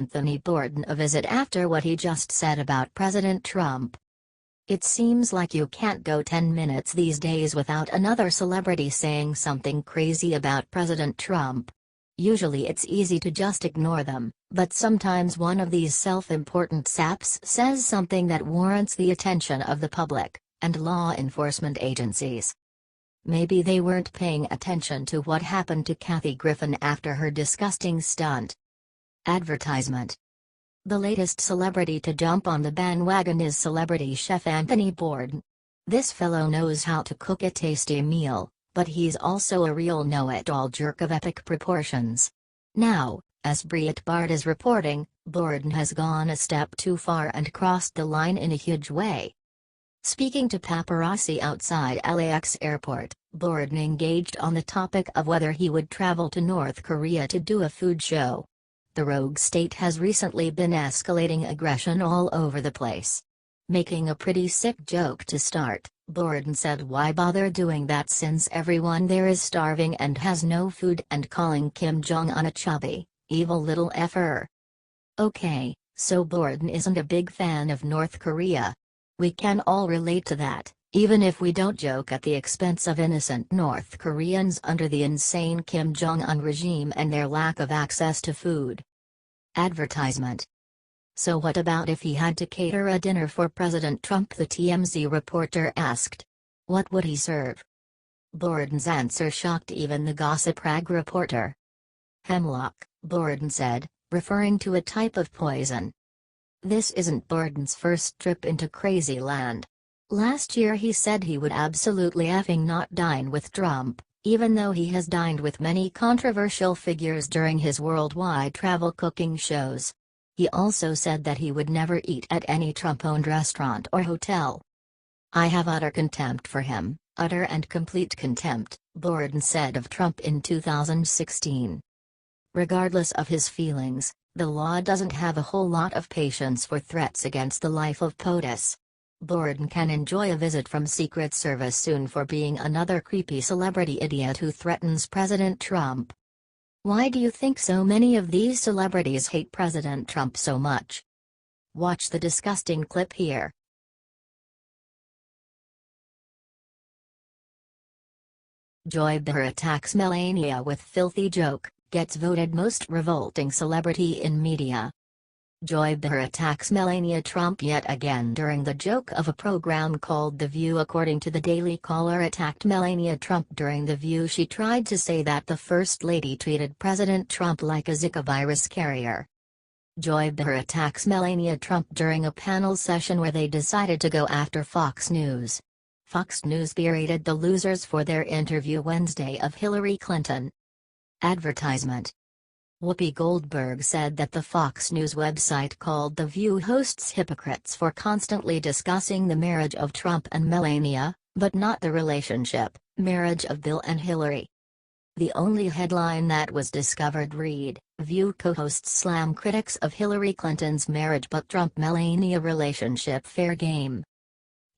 Anthony Bourdain a visit after what he just said about President Trump. It seems like you can't go 10 minutes these days without another celebrity saying something crazy about President Trump. Usually it's easy to just ignore them, but sometimes one of these self-important saps says something that warrants the attention of the public and law enforcement agencies. Maybe they weren't paying attention to what happened to Kathy Griffin after her disgusting stunt. Advertisement. The latest celebrity to jump on the bandwagon is celebrity chef Anthony Bourdain. This fellow knows how to cook a tasty meal, but he's also a real know-it-all jerk of epic proportions. Now, as Breitbart is reporting, Bourdain has gone a step too far and crossed the line in a huge way. Speaking to paparazzi outside LAX airport, Bourdain engaged on the topic of whether he would travel to North Korea to do a food show. The rogue state has recently been escalating aggression all over the place. Making a pretty sick joke to start, Bourdain said why bother doing that since everyone there is starving and has no food, and calling Kim Jong-un a chubby, evil little effer. Okay, so Bourdain isn't a big fan of North Korea. We can all relate to that, even if we don't joke at the expense of innocent North Koreans under the insane Kim Jong-un regime and their lack of access to food. Advertisement. So what about if he had to cater a dinner for President Trump? The TMZ reporter asked. What would he serve? Bourdain's answer shocked even the gossip rag reporter. Hemlock, Bourdain said, referring to a type of poison. This isn't Bourdain's first trip into crazy land. Last year he said he would absolutely effing not dine with Trump, even though he has dined with many controversial figures during his worldwide travel cooking shows. He also said that he would never eat at any Trump-owned restaurant or hotel. I have utter contempt for him, utter and complete contempt, Bourdain said of Trump in 2016. Regardless of his feelings, the law doesn't have a whole lot of patience for threats against the life of POTUS. Bourdain can enjoy a visit from Secret Service soon for being another creepy celebrity idiot who threatens President Trump. Why do you think so many of these celebrities hate President Trump so much? Watch the disgusting clip here. Joy Behar attacks Melania with filthy joke, gets voted most revolting celebrity in media. Joy Behar attacks Melania Trump yet again during the joke of a program called The View. According to the Daily Caller, attacked Melania Trump during The View. She tried to say that the First Lady treated President Trump like a Zika virus carrier. Joy Behar attacks Melania Trump during a panel session where they decided to go after Fox News. Fox News berated the losers for their interview Wednesday of Hillary Clinton. Advertisement. Whoopi Goldberg said that the Fox News website called The View hosts hypocrites for constantly discussing the marriage of Trump and Melania, but not the relationship, marriage of Bill and Hillary. The only headline that was discovered read, View co-hosts slam critics of Hillary Clinton's marriage but Trump-Melania relationship fair game.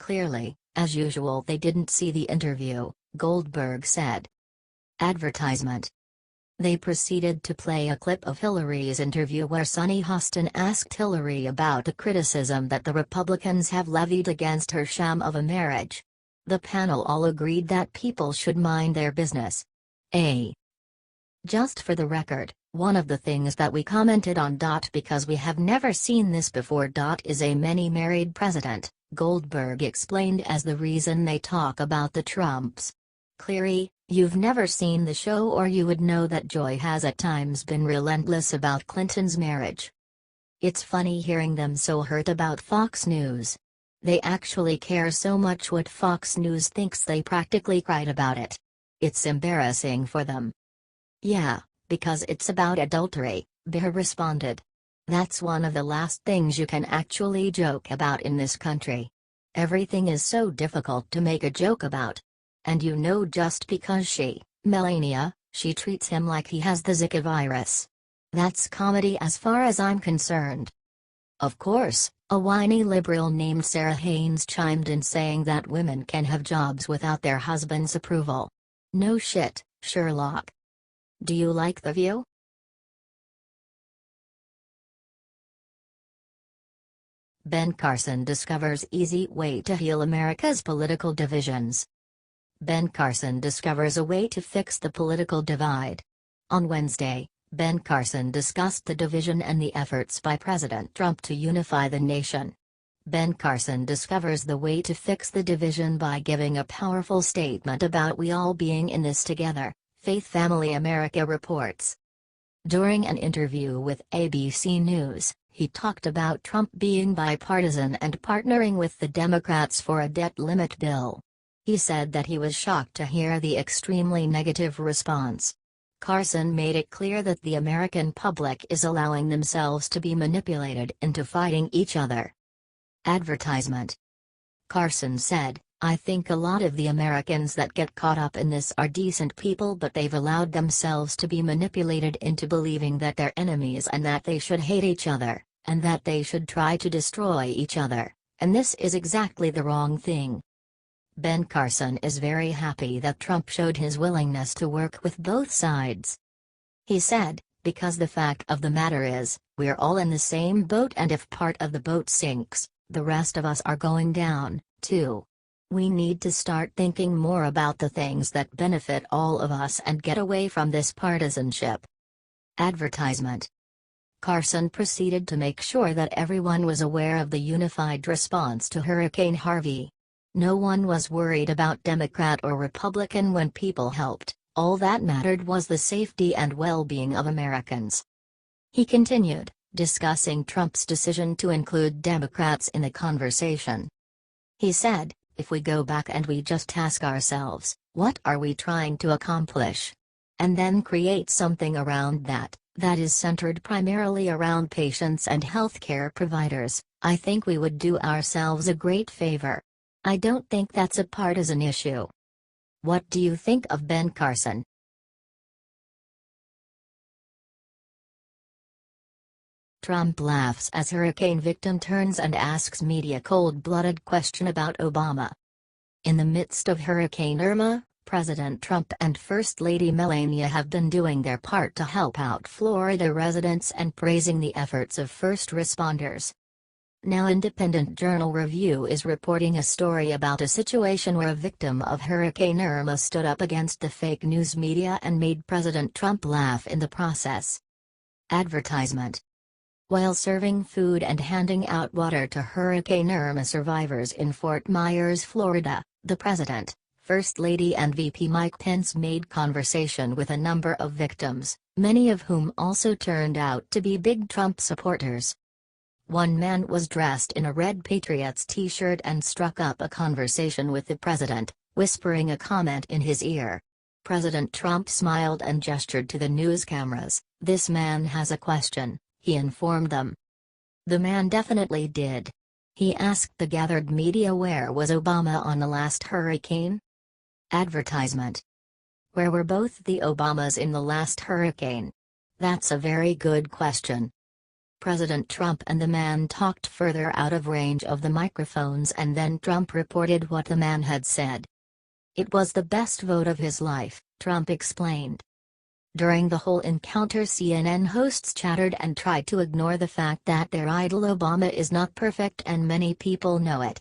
Clearly, as usual, they didn't see the interview, Goldberg said. Advertisement. They proceeded to play a clip of Hillary's interview where Sunny Hostin asked Hillary about a criticism that the Republicans have levied against her sham of a marriage. The panel all agreed that people should mind their business. Just for the record, one of the things that we commented on. Because we have never seen this before. Is a many married president, Goldberg explained as the reason they talk about the Trumps. Clearly, you've never seen the show or you would know that Joy has at times been relentless about Clinton's marriage. It's funny hearing them so hurt about Fox News. They actually care so much what Fox News thinks they practically cried about it. It's embarrassing for them. Yeah, because it's about adultery, Behar responded. That's one of the last things you can actually joke about in this country. Everything is so difficult to make a joke about. And you know, just because Melania, she treats him like he has the Zika virus. That's comedy as far as I'm concerned. Of course, a whiny liberal named Sarah Haynes chimed in saying that women can have jobs without their husband's approval. No shit, Sherlock. Do you like The View? Ben Carson discovers easy way to heal America's political divisions. Ben Carson discovers a way to fix the political divide. On Wednesday, Ben Carson discussed the division and the efforts by President Trump to unify the nation. Ben Carson discovers the way to fix the division by giving a powerful statement about we all being in this together, Faith Family America reports. During an interview with ABC News, he talked about Trump being bipartisan and partnering with the Democrats for a debt limit bill. He said that he was shocked to hear the extremely negative response. Carson made it clear that the American public is allowing themselves to be manipulated into fighting each other. Advertisement. Carson said, "I think a lot of the Americans that get caught up in this are decent people, but they've allowed themselves to be manipulated into believing that they're enemies and that they should hate each other, and that they should try to destroy each other, and this is exactly the wrong thing." Ben Carson is very happy that Trump showed his willingness to work with both sides. He said, "Because the fact of the matter is, we're all in the same boat, and if part of the boat sinks, the rest of us are going down, too. We need to start thinking more about the things that benefit all of us and get away from this partisanship." Advertisement. Carson proceeded to make sure that everyone was aware of the unified response to Hurricane Harvey. No one was worried about Democrat or Republican when people helped, all that mattered was the safety and well-being of Americans. He continued, discussing Trump's decision to include Democrats in the conversation. He said, "If we go back and we just ask ourselves, what are we trying to accomplish? And then create something around that is centered primarily around patients and healthcare providers, I think we would do ourselves a great favor. I don't think that's a partisan issue." What do you think of Ben Carson? Trump laughs as hurricane victim turns and asks media cold-blooded question about Obama. In the midst of Hurricane Irma, President Trump and First Lady Melania have been doing their part to help out Florida residents and praising the efforts of first responders. Now Independent Journal Review is reporting a story about a situation where a victim of Hurricane Irma stood up against the fake news media and made President Trump laugh in the process. Advertisement. While serving food and handing out water to Hurricane Irma survivors in Fort Myers, Florida, the President, First Lady and VP Mike Pence made conversation with a number of victims, many of whom also turned out to be big Trump supporters. One man was dressed in a Red Patriots t-shirt and struck up a conversation with the president, whispering a comment in his ear. President Trump smiled and gestured to the news cameras. "This man has a question," he informed them. The man definitely did. He asked the gathered media where was Obama on the last hurricane? Advertisement. Where were both the Obamas in the last hurricane? That's a very good question. President Trump and the man talked further out of range of the microphones, and then Trump reported what the man had said. "It was the best vote of his life," Trump explained. During the whole encounter, CNN hosts chattered and tried to ignore the fact that their idol Obama is not perfect, and many people know it.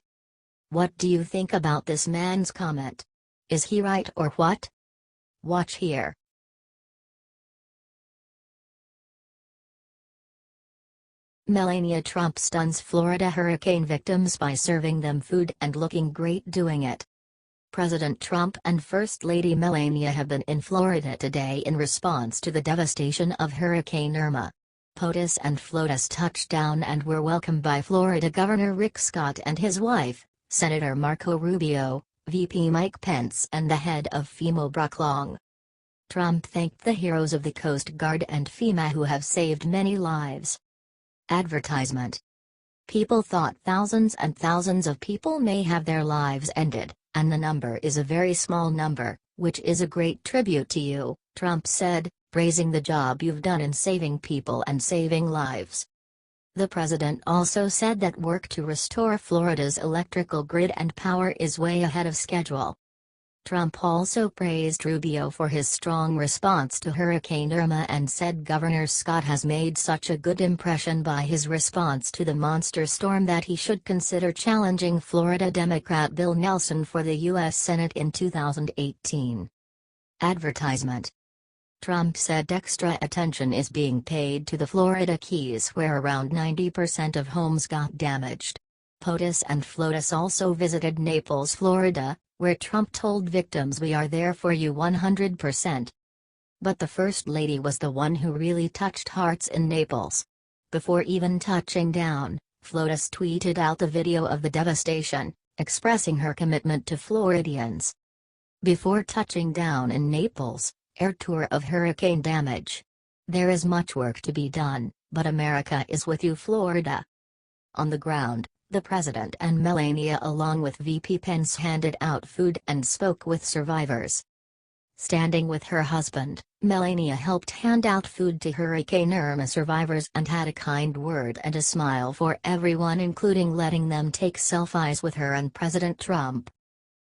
What do you think about this man's comment? Is he right or what? Watch here. Melania Trump stuns Florida hurricane victims by serving them food and looking great doing it. President Trump and First Lady Melania have been in Florida today in response to the devastation of Hurricane Irma. POTUS and FLOTUS touched down and were welcomed by Florida Governor Rick Scott and his wife, Senator Marco Rubio, VP Mike Pence and the head of FEMA Brock Long. Trump thanked the heroes of the Coast Guard and FEMA who have saved many lives. Advertisement. People thought thousands and thousands of people may have their lives ended, and the number is a very small number, which is a great tribute to you, Trump said, praising the job you've done in saving people and saving lives. The president also said that work to restore Florida's electrical grid and power is way ahead of schedule. Trump also praised Rubio for his strong response to Hurricane Irma and said Governor Scott has made such a good impression by his response to the monster storm that he should consider challenging Florida Democrat Bill Nelson for the U.S. Senate in 2018. Advertisement. Trump said extra attention is being paid to the Florida Keys where around 90% of homes got damaged. POTUS and FLOTUS also visited Naples, Florida, where Trump told victims we are there for you 100%. But the First Lady was the one who really touched hearts in Naples. Before even touching down, FLOTUS tweeted out the video of the devastation, expressing her commitment to Floridians. Before touching down in Naples, air tour of hurricane damage. There is much work to be done, but America is with you, Florida. On the ground, the President and Melania along with VP Pence handed out food and spoke with survivors. Standing with her husband, Melania helped hand out food to Hurricane Irma survivors and had a kind word and a smile for everyone, including letting them take selfies with her and President Trump.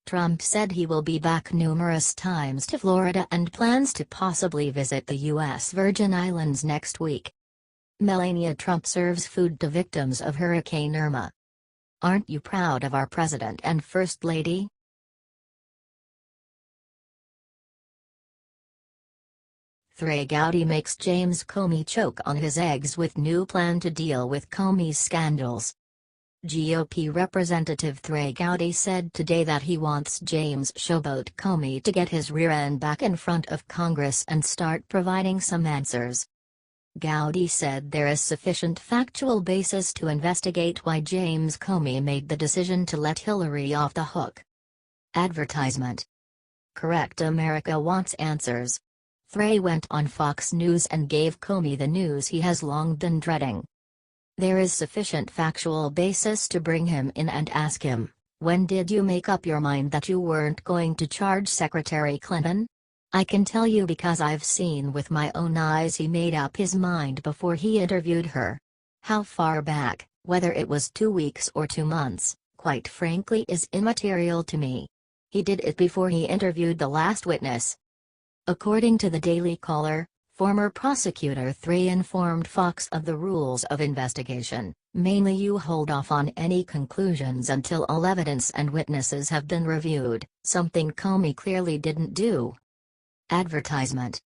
Trump said he will be back numerous times to Florida and plans to possibly visit the U.S. Virgin Islands next week. Melania Trump serves food to victims of Hurricane Irma. Aren't you proud of our President and First Lady? Trey Gowdy makes James Comey choke on his eggs with new plan to deal with Comey's scandals. GOP Representative Trey Gowdy said today that he wants James Showboat Comey to get his rear end back in front of Congress and start providing some answers. Gowdy said there is sufficient factual basis to investigate why James Comey made the decision to let Hillary off the hook. Advertisement. Correct, America wants answers. Trey went on Fox News and gave Comey the news he has long been dreading. There is sufficient factual basis to bring him in and ask him, when did you make up your mind that you weren't going to charge Secretary Clinton? I can tell you because I've seen with my own eyes he made up his mind before he interviewed her. How far back, whether it was 2 weeks or 2 months, quite frankly is immaterial to me. He did it before he interviewed the last witness. According to the Daily Caller, former prosecutor Trey informed Fox of the rules of investigation, mainly you hold off on any conclusions until all evidence and witnesses have been reviewed, something Comey clearly didn't do. Advertisement.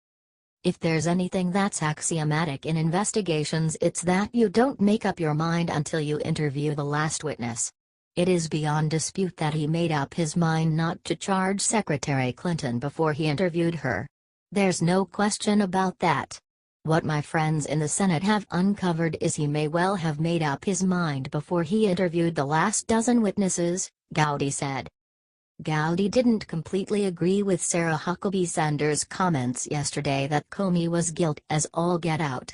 If there's anything that's axiomatic in investigations, it's that you don't make up your mind until you interview the last witness. It is beyond dispute that he made up his mind not to charge Secretary Clinton before he interviewed her. There's no question about that. What my friends in the Senate have uncovered is he may well have made up his mind before he interviewed the last dozen witnesses, Gowdy said. Gowdy didn't completely agree with Sarah Huckabee Sanders' comments yesterday that Comey was guilty as all get out.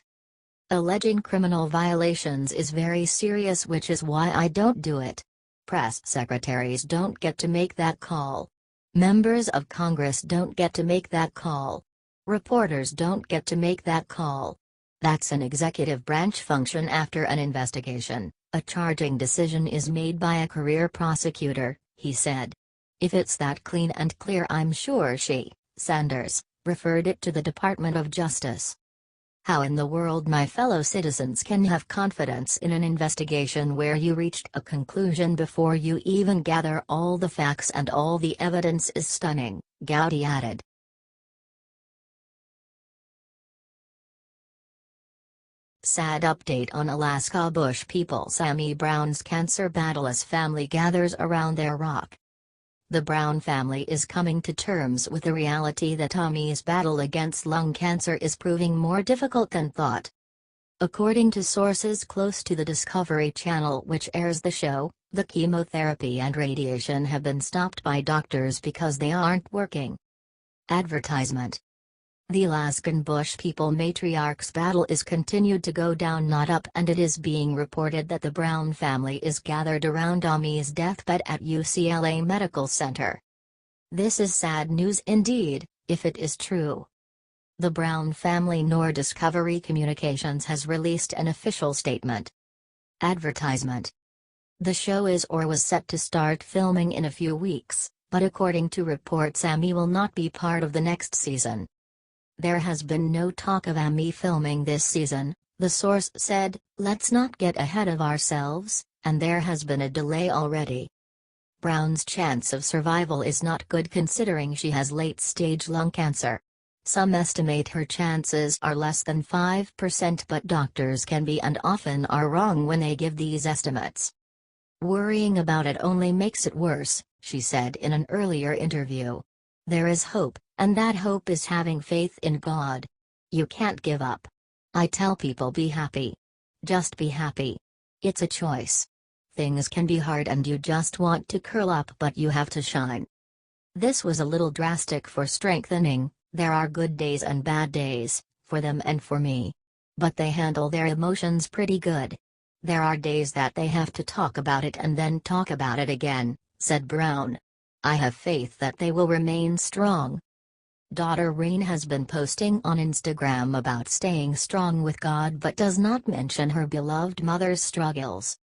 Alleging criminal violations is very serious, which is why I don't do it. Press secretaries don't get to make that call. Members of Congress don't get to make that call. Reporters don't get to make that call. That's an executive branch function after an investigation. A charging decision is made by a career prosecutor, he said. If it's that clean and clear, I'm sure she, Sanders, referred it to the Department of Justice. How in the world my fellow citizens can have confidence in an investigation where you reached a conclusion before you even gather all the facts and all the evidence is stunning, Gowdy added. Sad update on Alaska Bush people. Sammy Brown's cancer battle as family gathers around their rock. The Brown family is coming to terms with the reality that Tommy's battle against lung cancer is proving more difficult than thought. According to sources close to the Discovery Channel, which airs the show, the chemotherapy and radiation have been stopped by doctors because they aren't working. Advertisement. The Alaskan Bush people matriarch's battle is continued to go down, not up, and it is being reported that the Brown family is gathered around Tommy's deathbed at UCLA Medical Center. This is sad news indeed, if it is true. The Brown family nor Discovery Communications has released an official statement. Advertisement. The show is or was set to start filming in a few weeks, But according to reports, Amy will not be part of the next season. There has been no talk of Amy filming this season, the source said. Let's not get ahead of ourselves, and there has been a delay already. Brown's chance of survival is not good considering she has late-stage lung cancer. Some estimate her chances are less than 5%, but doctors can be and often are wrong when they give these estimates. Worrying about it only makes it worse, she said in an earlier interview. There is hope, and that hope is having faith in God. You can't give up. I tell people, be happy. Just be happy. It's a choice. Things can be hard and you just want to curl up, but you have to shine. This was a little drastic for strengthening. There are good days and bad days, for them and for me. But they handle their emotions pretty good. There are days that they have to talk about it and then talk about it again, said Brown. I have faith that they will remain strong. Daughter Rain has been posting on Instagram about staying strong with God but does not mention her beloved mother's struggles.